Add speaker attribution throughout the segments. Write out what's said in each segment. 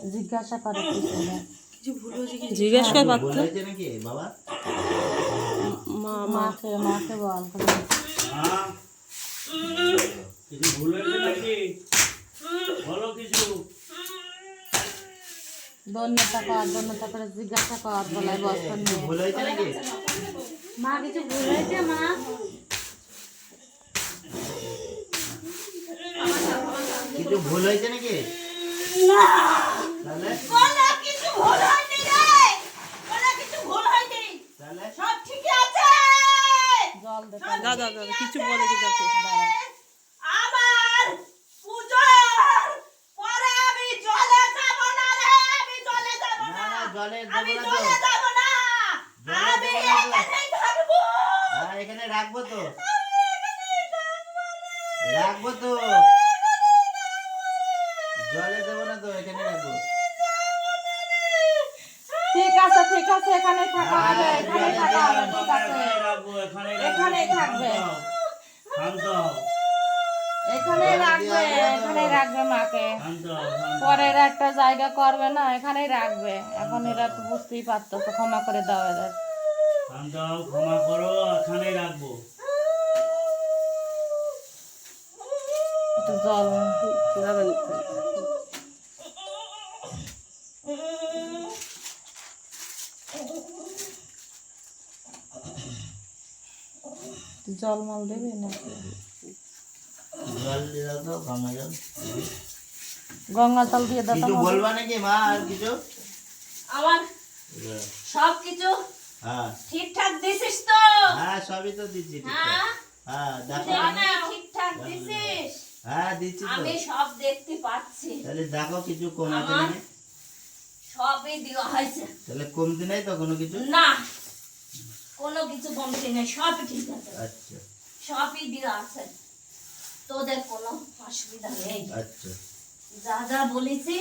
Speaker 1: জিজ্ঞাসা করে
Speaker 2: জিজ্ঞাসা কর পারতো
Speaker 3: নাকি বাবা
Speaker 1: মাকে বল
Speaker 4: কিছু ভুল হয়েছে নাকি বলো কিছু
Speaker 1: দন্যতা করে জিজ্ঞাসা কর বলাই বস্ত্র নিয়ে
Speaker 3: ভুল হয়েছে নাকি
Speaker 1: মা কিছু ভুল হয়েছে মা
Speaker 3: কিছু ভুল হয়েছে নাকি তাহলে
Speaker 2: কিছু ভুল হয়নি রে কিছু ভুল হয়নি
Speaker 3: তাহলে
Speaker 2: সব ঠিক আছে
Speaker 1: জল দে
Speaker 2: দাদা
Speaker 5: কিছু বলে কি দেখো
Speaker 2: আমার পূজার পরে আমি জলে যাব না রে আমি জলে যাব
Speaker 3: না
Speaker 2: না
Speaker 3: না জলে
Speaker 2: আমি
Speaker 3: দেবো না
Speaker 2: জলে যাব না
Speaker 3: জলে
Speaker 2: আমি
Speaker 3: দেবো না তো।
Speaker 2: এখানেই থাকবো
Speaker 3: হ্যাঁ এখানে রাখবো তো রাখবো তো জলে দেবো না তো এখানে রাখবো
Speaker 1: ঠিক আছে এখানেই থাকা হবে এখানেই থাকা হবে ঠিক আছে এখানেই থাকবে
Speaker 4: শান্ত
Speaker 1: এখানেই রাখবে মাকে পরের একটা জায়গা করবে না এখানেই রাখবে এখন এরা তো বুঝতেই পারতো তো ক্ষমা করে দাও এদের
Speaker 4: শান্ত ক্ষমা করো এখানেই রাখবো
Speaker 1: একটু জল
Speaker 5: যাবেন
Speaker 1: জল মল দেবে নাকি
Speaker 3: জল দিয়ে দাও তো গঙ্গা জল
Speaker 1: গঙ্গা জল দিয়ে দাও
Speaker 3: কিছু বলবা নাকি মা আর কিছু
Speaker 2: আমার সব কিছু
Speaker 3: হ্যাঁ
Speaker 2: ঠিকঠাক দিছিস তো
Speaker 3: হ্যাঁ সবই তো দিচ্ছি ঠিকঠাক।
Speaker 2: হ্যাঁ
Speaker 3: হ্যাঁ দেখো
Speaker 2: না ঠিকঠাক দিছিস
Speaker 3: হ্যাঁ দিচ্ছি তো
Speaker 2: আমি সব দেখতে পাচ্ছি
Speaker 3: তাহলে দেখো কিছু কম আছে
Speaker 2: আমার
Speaker 3: নাকি
Speaker 2: সবই দেওয়া হয়েছে
Speaker 3: তাহলে কমতি নাই তো কোনো কিছু
Speaker 2: না কোনো কিছু কমতি নেই সবই ঠিক আছে
Speaker 3: আচ্ছা
Speaker 2: সবই দেওয়া আছে তোদের কোনো অসুবিধা নেই
Speaker 3: আচ্ছা
Speaker 2: যা যা বলেছি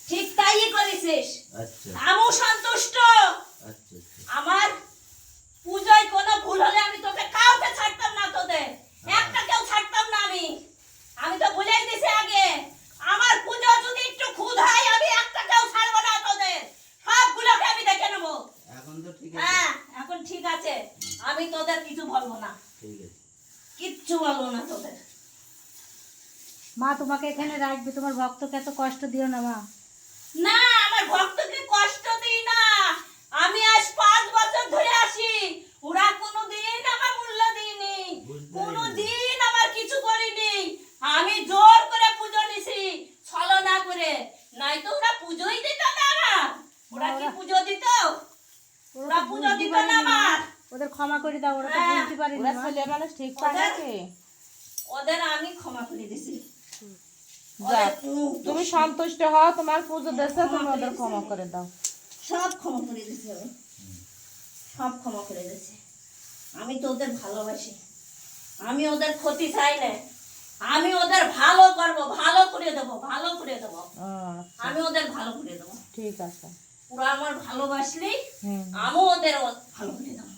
Speaker 2: ঠিক তাই করেছিস
Speaker 3: আচ্ছা
Speaker 2: আমিও সন্তুষ্ট
Speaker 3: আচ্ছা
Speaker 2: আমার পূজায় কোনো ভুল হলে আমি তোকে কাউকে ছাড়তাম না তোদের একটা কেউ ছাড়তাম না আমি তো বলেই দিছি আগে আমার পূজা যদি একটু খুদ হয় আমি একটা কেউ ছাড়বো না তোদের সবগুলোকে আমি দেখে নেবো
Speaker 3: এখন তো ঠিক আছে
Speaker 2: হ্যাঁ এখন ঠিক আছে আমি তোদের কিছু বলবো না
Speaker 3: ঠিক আছে
Speaker 2: কিচ্ছু বলবো না তোদের
Speaker 1: মা তোমাকে এখানে রাখবে তোমার ভক্তকে এত কষ্ট দিও না মা
Speaker 2: না আমার ভক্তকে কষ্ট দিই না আমি আজ 5 বছর ধরে আসি ওরা কোনোদিন আমার মূল্য দিইনি কোনোদিন আমার কিছু করিনি আমি জোর করে পুজো নিছি ছলনা করে নাই তো ওরা পুজোই দিত না আমার ওরা কি পুজো দিত ওরা পুজো দিত না আমার
Speaker 1: ওদের ক্ষমা করে দাও ওরা তো
Speaker 2: হ্যাঁ,
Speaker 1: বুঝতে পারি না ছেলে মানুষ ঠিক থাকে
Speaker 2: ওদের আমি ক্ষমা করে দিছি
Speaker 1: যাক তুমি সন্তুষ্ট হও তোমার পুজো দেশে তুমি ওদের ক্ষমা করে দাও
Speaker 2: সব ক্ষমা করে দিছি আমি সব ক্ষমা করে দিছি আমি তো ওদের ভালোবাসি আমি ওদের ক্ষতি চাই না আমি ওদের ভালো করব ভালো করে দেব ভালো করে দেব আমি ওদের ভালো করে দেব
Speaker 1: ঠিক আছে
Speaker 2: ওরা আমার ভালোবাসলি আমি ওদের ভালো করে দেব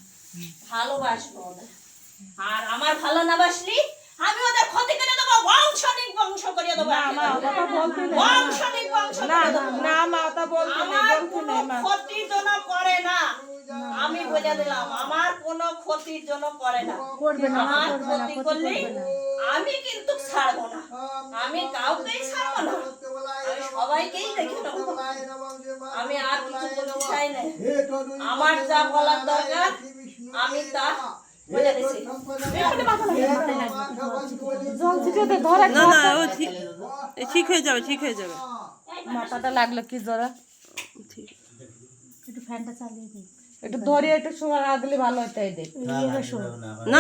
Speaker 2: ভালোবাসবো ওদের আর আমার ভালো না বাসলি আমি ওদের ক্ষতি করে দেব বংশ করে দেব
Speaker 1: না মা কথা বলতে নেই
Speaker 2: বংশ
Speaker 1: না না মা তা বলতে নেই
Speaker 2: আমার
Speaker 1: বলতে
Speaker 2: কোনো
Speaker 1: নেই মা
Speaker 2: ক্ষতির জন্য করে না আমি বলে দিলাম আমার কোনো ক্ষতির জন্য করে না
Speaker 1: করবে না
Speaker 2: আমার
Speaker 1: করবে না
Speaker 2: ক্ষতি
Speaker 1: ক্ষতি
Speaker 2: করলে
Speaker 1: করবে না
Speaker 2: আমি কিন্তু ছাড়বো না আমি কাউকেই ছাড়বো না আমি সবাইকেই দেখে নেবো আমি আর কিছু বলতে চাই না আমার যা বলার দরকার আমি তা বলে দিছি
Speaker 1: জল ছিটাতে ধরে
Speaker 5: না না ও ঠিক হয়ে যাবে ঠিক হয়ে যাবে
Speaker 1: মাথাটা লাগলো কি জোরে
Speaker 5: ঠিক
Speaker 1: একটু ফ্যানটা চালিয়ে দিই একটু ধরে একটু সময় রাখলে ভালো হতো এই দেখ
Speaker 5: না